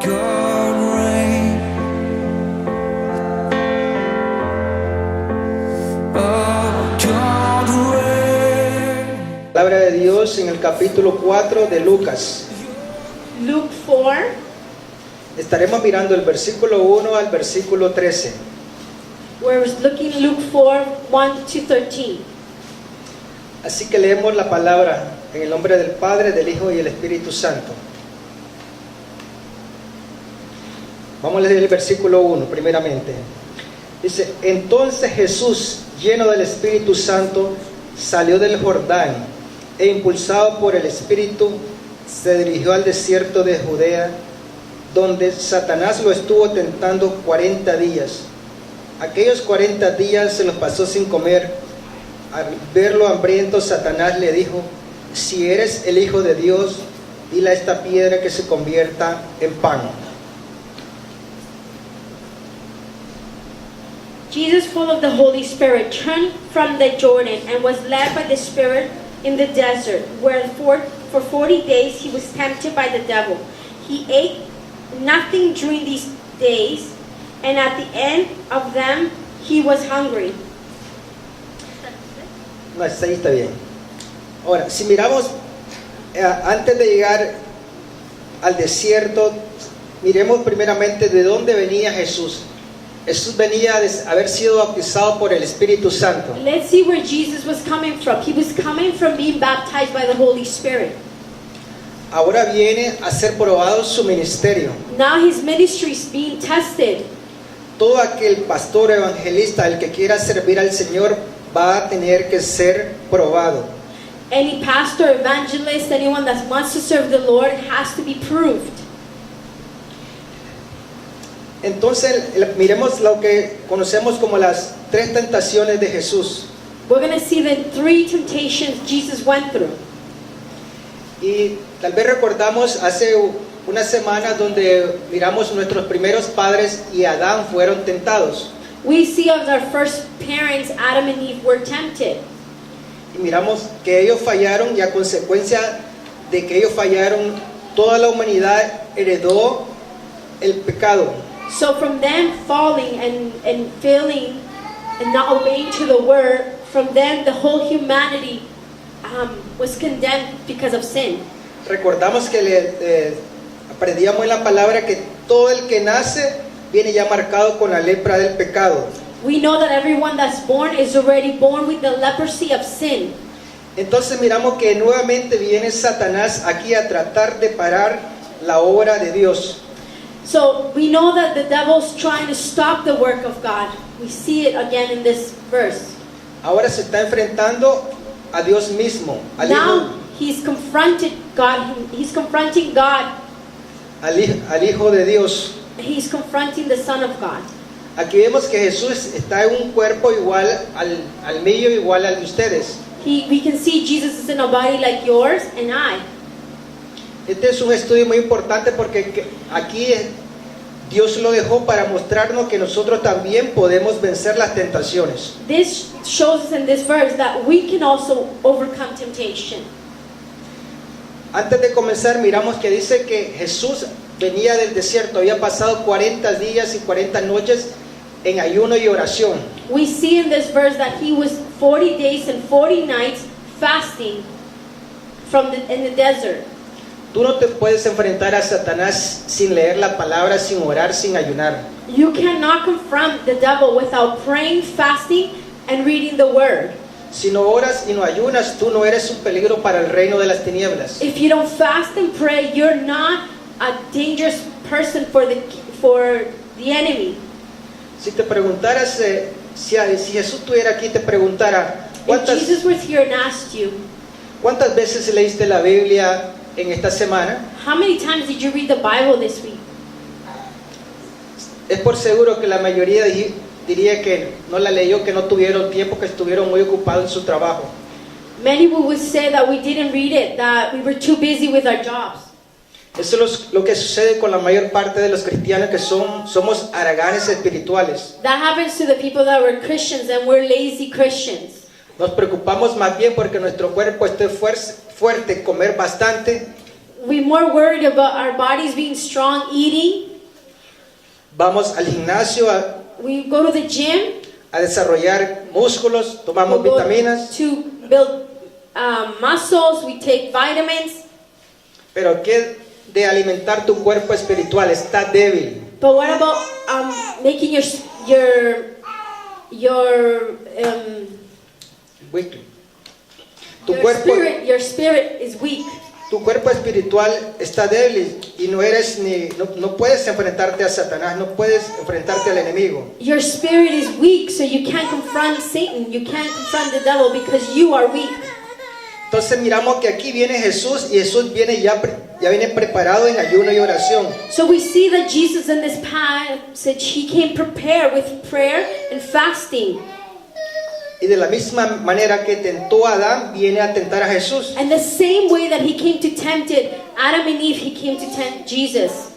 God reign. Oh, God reign. Palabra de Dios en el capítulo 4 de Lucas. Luke 4, Estaremos mirando el versículo 1 al versículo 13. we're looking Luke 4, 1 to 13. Así que leemos la palabra en el nombre del Padre, del Hijo y del Espíritu Santo. Vamos a leer el versículo 1 primeramente. Dice: entonces Jesús, lleno del Espíritu Santo, salió del Jordán e impulsado por el Espíritu, se dirigió al desierto de Judea, donde Satanás lo estuvo tentando 40 días. Aquellos 40 días se los pasó sin comer. Al verlo hambriento, Satanás le dijo: si eres el Hijo de Dios, dile a esta piedra que se convierta en pan. Jesus, full of the Holy Spirit, turned from the Jordan and was led by the Spirit in the desert, where for 40 days he was tempted by the devil. He ate nothing during these days, and at the end of them he was hungry. No, ahí está bien. Ahora, si miramos, antes de llegar al desierto, miremos primeramente de dónde venía Jesús. Jesús venía de haber sido bautizado por el Espíritu Santo. Let's see where Jesus was coming from. He was coming from being baptized by the Holy Spirit. Ahora viene a ser probado su ministerio. Now his ministry is being tested. Todo aquel pastor evangelista, el que quiera servir al Señor, va a tener que ser probado. Any pastor, evangelist, anyone that wants to serve the Lord has to be proved. Entonces, miremos lo que conocemos como las 3 tentaciones de Jesús. We're going to see the 3 temptations Jesus went through. Y tal vez recordamos hace unas semanas donde miramos nuestros primeros padres y Adán fueron tentados. We see of our first parents, Adam and Eve, were tempted. Y miramos que ellos fallaron y a consecuencia de que ellos fallaron, toda la humanidad heredó el pecado. So from them falling and failing and not obeying to the word, from them the whole humanity was condemned because of sin. Recordamos que aprendíamos en la palabra que todo el que nace viene ya marcado con la lepra del pecado. We know that everyone that's born is already born with the leprosy of sin. Entonces miramos que nuevamente viene Satanás aquí a tratar de parar la obra de Dios. So we know that the devil's trying to stop the work of God. We see it again in this verse. Ahora se está enfrentando a Dios mismo, Now he's confronted God. He's confronting God. al Hijo de Dios. He's confronting the Son of God. Aquí vemos que Jesús está en un cuerpo igual al mío, igual al de ustedes. We can see Jesus is in a body like yours and I. Este es un estudio muy importante porque aquí Dios lo dejó para mostrarnos que nosotros también podemos vencer las tentaciones. This shows us in this verse that we can also overcome temptation. Antes de comenzar, miramos que dice que Jesús venía del desierto, había pasado 40 días y 40 noches en ayuno y oración. We see in this verse that he was 40 days and 40 nights fasting in the desert. Tú no te puedes enfrentar a Satanás sin leer la palabra, sin orar, sin ayunar. You cannot confront the devil without praying, fasting, and reading the word. Si no oras y no ayunas, tú no eres un peligro para el reino de las tinieblas. If you don't fast and pray, you're not a dangerous person for the enemy. Si te preguntaras, si Jesús estuviera aquí, te preguntara, If Jesus was here and asked you, ¿cuántas veces leíste la Biblia en esta semana? how many times did you read the Bible this week? Es por seguro que la mayoría diría que no la leyó, que no tuvieron tiempo, que estuvieron muy ocupados en su trabajo. Many would say that we didn't read it, that we were too busy with our jobs. Eso es lo que sucede con la mayor parte de los cristianos que somos haraganes espirituales. That happens to the people that were Christians and we're lazy Christians. Nos preocupamos más bien porque nuestro cuerpo esté fuerte, comer bastante. we're more worried about our bodies being strong, eating. Vamos al gimnasio We go to the gym. a desarrollar músculos, We tomamos go vitaminas, to build muscles. We take vitamins. pero ¿qué de alimentar tu cuerpo espiritual? Está débil. But what about making Weak. your spirit is weak. Tu cuerpo espiritual está débil y no puedes enfrentarte a Satanás, no puedes enfrentarte al enemigo. Your spirit is weak, so you can't confront Satan. You can't confront the devil because you are weak. Entonces miramos que aquí viene Jesús y Jesús viene ya viene preparado en ayuno y oración. So we see that Jesus in this passage, he came prepared with prayer and fasting. Y de la misma manera que tentó a Adán, viene a tentar a Jesús. And the same way that he came to tempt Adam and Eve, he came to tempt Jesus.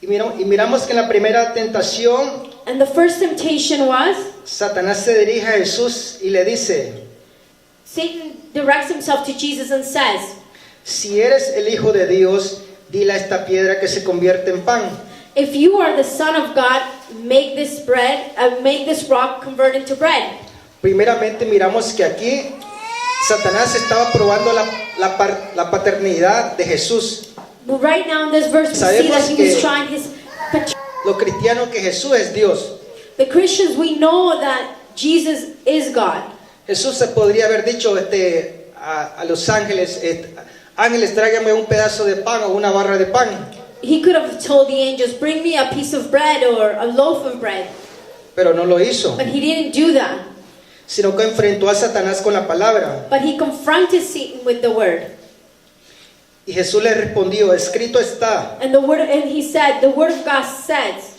Y miramos que en la primera tentación, And the first temptation was, Satanás se dirige a Jesús y le dice: Satan directs himself to Jesus and says, si eres el Hijo de Dios, dile a esta piedra que se convierte en pan. if you are the Son of God, make this rock convert into bread. Primeramente miramos que aquí Satanás estaba probando la paternidad de Jesús. But right now in this verse, we see that he was que- trying his. Los cristianos que Jesús es Dios. The Christians, we know that Jesus is God. Jesús se podría haber dicho a los ángeles, ángeles, tráigame un pedazo de pan o una barra de pan. He could have told the angels, bring me a piece of bread or a loaf of bread. Pero no lo hizo, But he didn't do that. sino que enfrentó a Satanás con la palabra. But he confronted Satan with the word. Y Jesús le respondió: escrito está, And he said, the word of God says,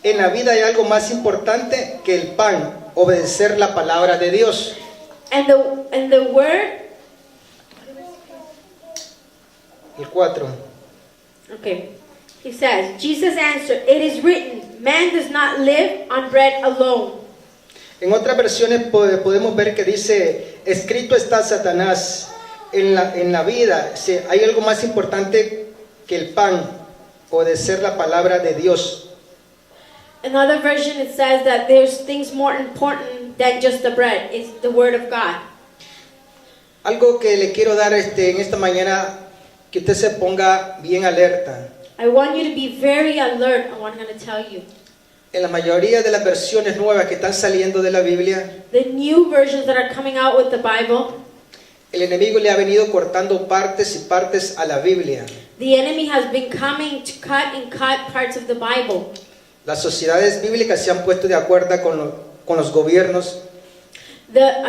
en la vida hay algo más importante que el pan, obedecer la palabra de Dios. and the word, El 4. okay, he says, Jesus answered, it is written, man does not live on bread alone. En otras versiones podemos ver que dice: escrito está, Satanás, en la vida hay algo más importante que el pan, obedecer la palabra de Dios. Another version, it says that there's things more important than just the bread. It's the word of God. Algo que le quiero dar en esta mañana, que usted se ponga bien alerta. I want you to be very alert on what I'm going to tell you. En la mayoría de las versiones nuevas que están saliendo de la Biblia, The new versions that are coming out with the Bible, el enemigo le ha venido cortando partes y partes a la Biblia. the enemy has been coming to cut and cut parts of the Bible. Las sociedades bíblicas se han puesto de acuerdo con los gobiernos The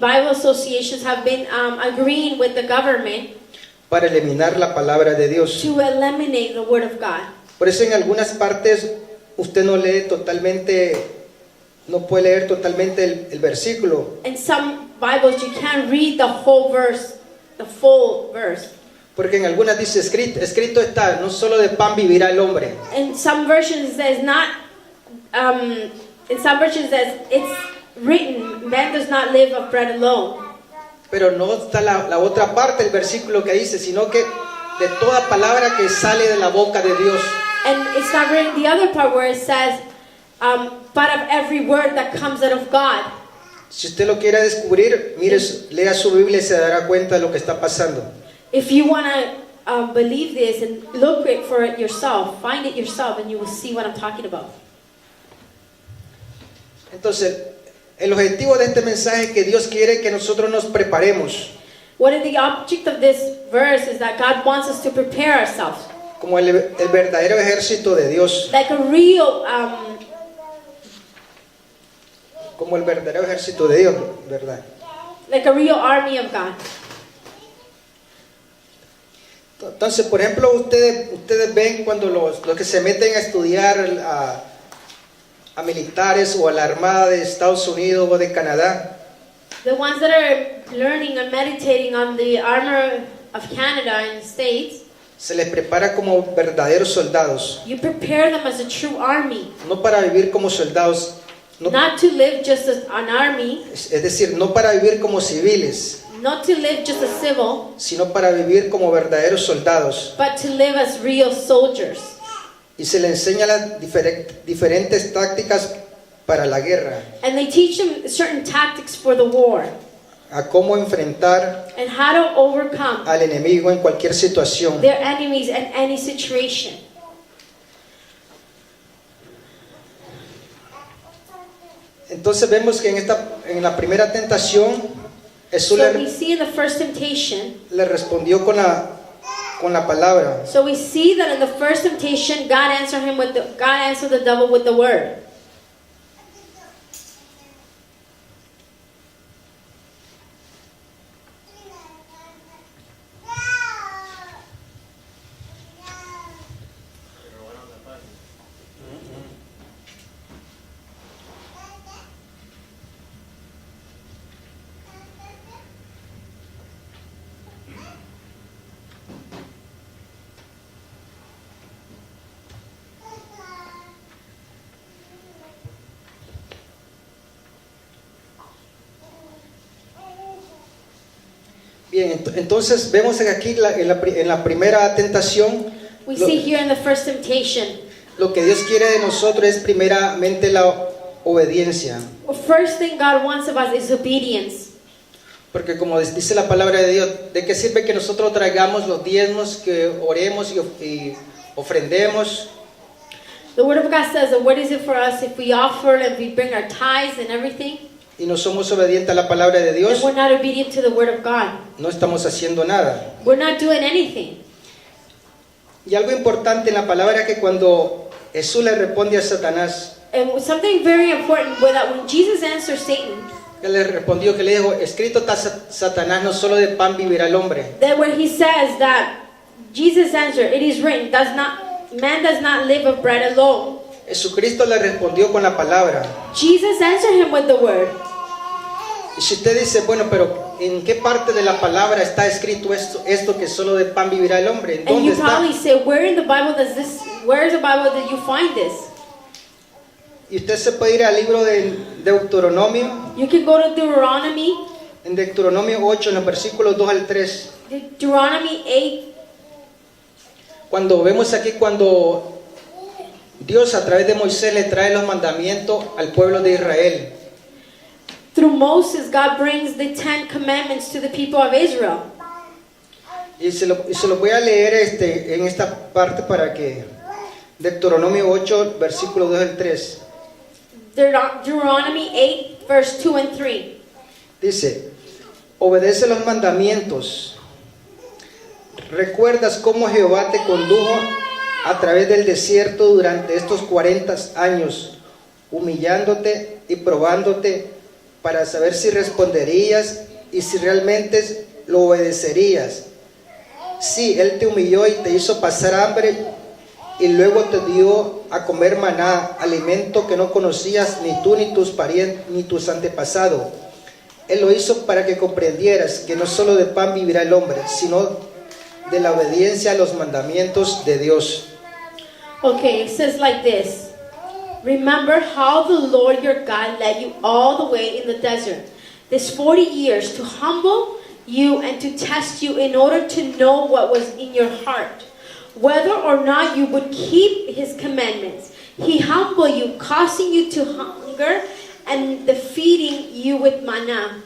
Bible associations have been agreeing with the government para eliminar la palabra de Dios. to eliminate the word of God. Por eso en algunas partes usted no puede leer totalmente el versículo, In some Bibles, you can't read the whole verse, the full verse. porque en algunas dice: escrito está, no solo de pan vivirá el hombre. In some versions, it says not. In some versions, it says it's written, "Man does not live of bread alone." Pero no está la otra parte del versículo que dice, sino que de toda palabra que sale de la boca de Dios. And it's not written the other part where it says, "But of every word that comes out of God." Si usted lo quiere descubrir, lea su Biblia y se dará cuenta de lo que está pasando. If you want to believe this and look for it yourself, find it yourself, and you will see what I'm talking about. Entonces, el objetivo de este mensaje es que Dios quiere que nosotros nos preparemos What is the object of this verse is that God wants us to prepare ourselves como el verdadero ejército de Dios, like a real, como el verdadero ejército de Dios, ¿verdad? army of God. Entonces, por ejemplo, ustedes ven cuando los que se meten a estudiar a militares o a la Armada de Estados Unidos o de Canadá, The ones that are learning and meditating on the armor of Canada and the States, se les prepara como verdaderos soldados, you prepare them as a true army, no para vivir como soldados, not to live just as an army, es decir, no para vivir como civiles, not to live just as civil, sino para vivir como verdaderos soldados. but to live as real soldiers. Y se le enseña las diferentes tácticas para la guerra, And they teach them certain tactics for the war a cómo enfrentar and how to overcome al enemigo en cualquier situación. their enemies in any situation. Entonces vemos que en la primera tentación Jesús So we see in the first temptation, le respondió con la palabra. so we see that in the first temptation, God answered the devil with the word. Bien, entonces vemos que aquí en la primera tentación We see here in the first temptation, lo que Dios quiere de nosotros es primeramente la obediencia. the first thing God wants of us is obedience. Porque como dice la palabra de Dios, ¿de qué sirve que nosotros traigamos los diezmos, que oremos y ofrendemos? The Word of God says that what is it for us if we offer and we bring our tithes and everything, Y no somos obedientes a la palabra de and Dios, we're not obedient to the Word of God? no estamos haciendo nada. We're not doing anything. Y algo importante en la palabra es que cuando Jesús le responde a Satanás, And something very important was that when Jesus answered Satan, él le respondió que le dijo, escrito está Satanás, no solo de pan vivirá el hombre. that when he says that Jesus answered, it is written, man does not live of bread alone. Jesucristo le respondió con la palabra. Jesus answered him with the word. Y si usted dice, bueno, pero ¿en qué parte de la palabra está escrito esto que solo de pan vivirá el hombre? ¿En And dónde you está? probably say, where in the Bible where is the Bible that you find this? Y usted se puede ir al libro de Deuteronomio, You can go to Deuteronomy, en Deuteronomio 8, en los versículos 2 al 3. Deuteronomy 8, Cuando vemos aquí cuando Dios a través de Moisés le trae los mandamientos al pueblo de Israel. through Moses, God brings the 10 commandments to the people of Israel. Y se lo voy a leer en esta parte para que Deuteronomio 8, versículo 2 al 3. Deuteronomy 8, verse 2 and 3. Dice, obedece los mandamientos. ¿Recuerdas cómo Jehová te condujo a través del desierto durante estos 40 años, humillándote y probándote para saber si responderías y si realmente lo obedecerías? Sí, Él te humilló y te hizo pasar hambre y luego te dio a comer maná, alimento que no conocías ni tú ni tus parientes ni tus antepasados. Él lo hizo para que comprendieras que no solo de pan vivirá el hombre, sino de la obediencia a los mandamientos de Dios. Okay, it says like this. Remember how the Lord your God led you all the way in the desert, this 40 years, to humble you and to test you in order to know what was in your heart, whether or not you would keep his commandments. He humbled you, causing you to hunger and defeating you with manna,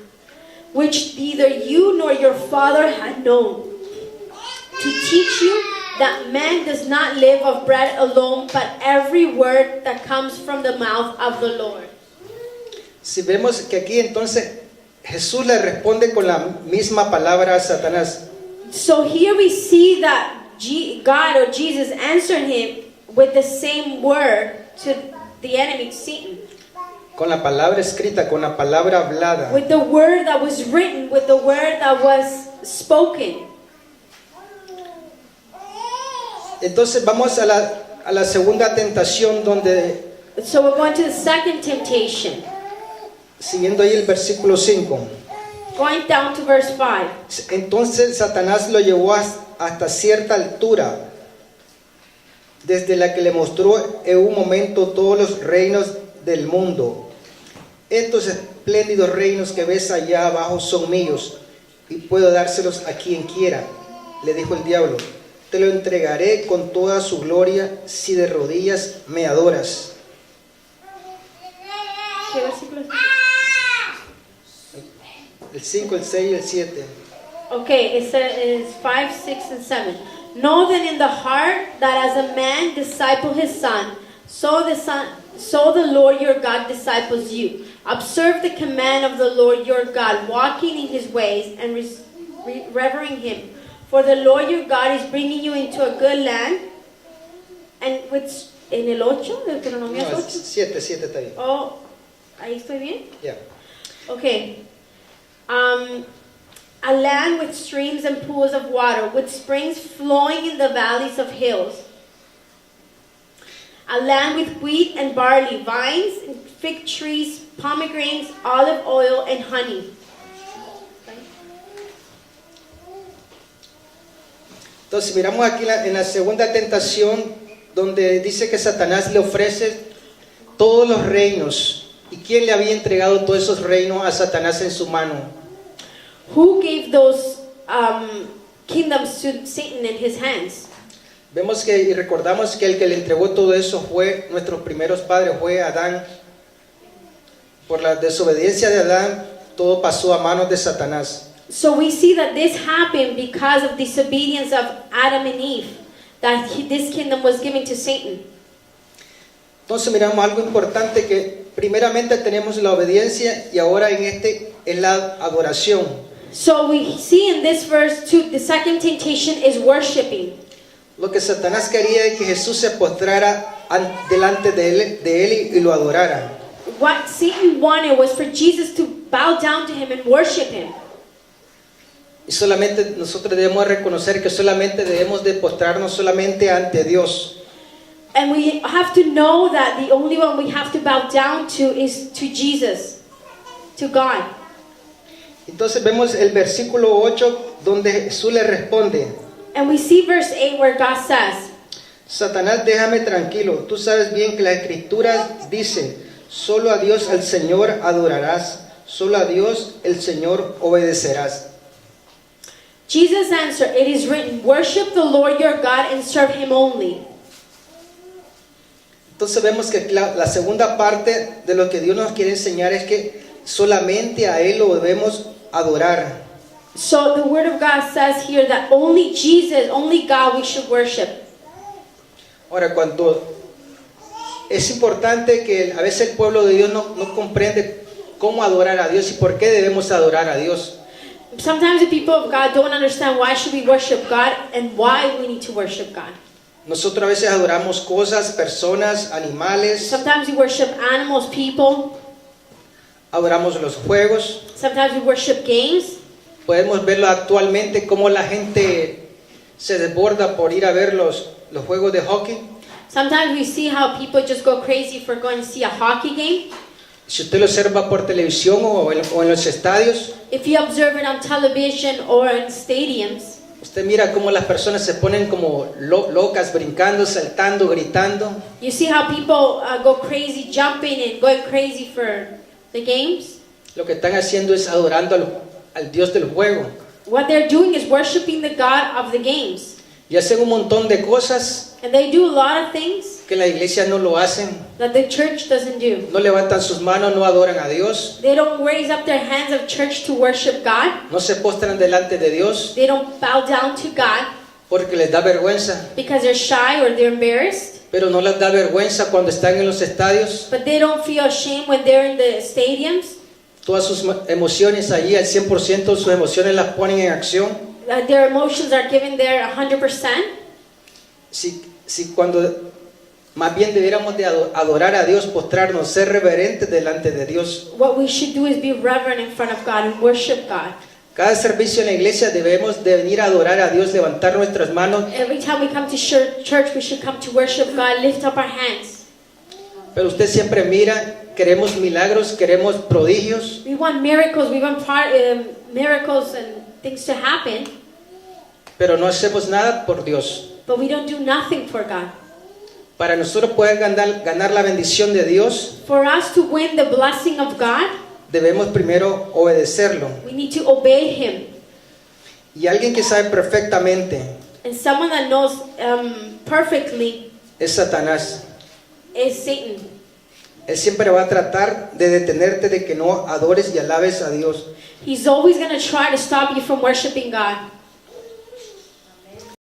which neither you nor your father had known, to teach you that man does not live of bread alone, but every word that comes from the mouth of the Lord. Si vemos que aquí entonces Jesús le responde con la misma palabra a Satanás. So here we see that God or Jesus answered him with the same word to the enemy, Satan. Con la palabra escrita, con la palabra hablada. With the word that was written, with the word that was spoken. Entonces vamos a la segunda tentación donde, So we're going to the second temptation. siguiendo ahí el versículo 5. Going down to verse 5. Entonces Satanás lo llevó hasta cierta altura, desde la que le mostró en un momento todos los reinos del mundo. Estos espléndidos reinos que ves allá abajo son míos, y puedo dárselos a quien quiera. Le dijo el diablo, te lo entregaré con toda su gloria si de rodillas me adoras. ¿Qué versículo es? El 5, el 6 y el 7. Okay, it says 5, 6, and 7. Know then in the heart that as a man disciple his son, so the Lord your God disciples you. Observe the command of the Lord your God, walking in his ways and revering him. For the Lord your God is bringing you into a good land. And en el 8, Deuteronomio No, 8. 7 está bien. Oh, ahí estoy bien. Ya. Okay. A land with streams and pools of water, with springs flowing in the valleys of hills. A land with wheat and barley, vines and fig trees, pomegranates, olive oil, and honey. Entonces miramos aquí en la segunda tentación donde dice que Satanás le ofrece todos los reinos. ¿Y quién le había entregado todos esos reinos a Satanás en su mano? Who gave those kingdoms to Satan in his hands? Vemos que y recordamos que el que le entregó todo eso fue nuestros primeros padres, fue Adán. Por la desobediencia de Adán, todo pasó a manos de Satanás. So we see that this happened because of disobedience of Adam and Eve, that this kingdom was given to Satan. Entonces miramos algo importante que primeramente tenemos la obediencia y ahora en la adoración. So we see in this verse too, the second temptation is worshiping. Lo que Satanás quería es que Jesús se postrara delante de él y lo adorara. What Satan wanted was for Jesus to bow down to him and worship him. Y solamente nosotros debemos reconocer que solamente debemos de postrarnos solamente ante Dios. And we have to know that the only one we have to bow down to is to Jesus, to God. Entonces vemos el versículo 8 donde Jesús le responde: And we see verse 8 where God says, Satanás, déjame tranquilo. Tú sabes bien que la Escritura dice: solo a Dios el Señor adorarás, solo a Dios el Señor obedecerás. Jesus answered, it is written, worship the Lord your God and serve him only. Entonces vemos que la segunda parte de lo que Dios nos quiere enseñar es que solamente a Él lo debemos adorar. So the word of God says here that only Jesus, only God we should worship. Ahora, cuando es importante que a veces el pueblo de Dios no comprende cómo adorar a Dios y por qué debemos adorar a Dios. Sometimes the people of God don't understand why should we worship God and why we need to worship God. Nosotros a veces adoramos cosas, personas, animales, Sometimes we worship animals, people. adoramos los juegos. Sometimes we worship games. Podemos verlo actualmente cómo la gente se desborda por ir a ver los juegos de hockey. Sometimes we see how people just go crazy for going to see a hockey game. Si usted lo observa por televisión o en los estadios, If you observe it on television or in stadiums, usted mira cómo las personas se ponen como locas, brincando, saltando, gritando. you see how people go crazy jumping and going crazy for the games. Lo que están haciendo es adorando al Dios del juego. What they're doing is worshiping the God of the games. Y hacen un montón de cosas And they do a lot of things que la iglesia no lo hacen. that the church doesn't do. No levantan sus manos, no adoran a Dios. They don't raise up their hands of church to worship God. No se postran delante de Dios They don't bow down to God porque les da vergüenza. because they're shy or they're embarrassed. Pero no les da vergüenza cuando están en los estadios. But they don't feel ashamed when they're in the stadiums. Todas sus emociones allí, al 100%, sus emociones las ponen en acción. Their emotions are given there 100%. Si cuando más bien debiéramos de adorar a Dios, postrarnos, ser reverentes delante de Dios. What we should do is be reverent in front of God and worship God. Cada servicio en la iglesia debemos de venir a adorar a Dios, levantar nuestras manos. Every time we come to church, we should come to worship God, lift up our hands. Pero usted siempre mira, queremos milagros, queremos prodigios. We want miracles, miracles and things to happen, Pero no hacemos nada por Dios. but we don't do nothing for God. Para nosotros poder ganar la bendición de Dios, For us to win the blessing of God, debemos primero obedecerlo. we need to obey Him. Y alguien que sabe perfectamente And someone that knows perfectly es Satanás. is Satan. Él siempre va a tratar de detenerte de que no adores y alabes a Dios. He's always going to try to stop you from worshiping God.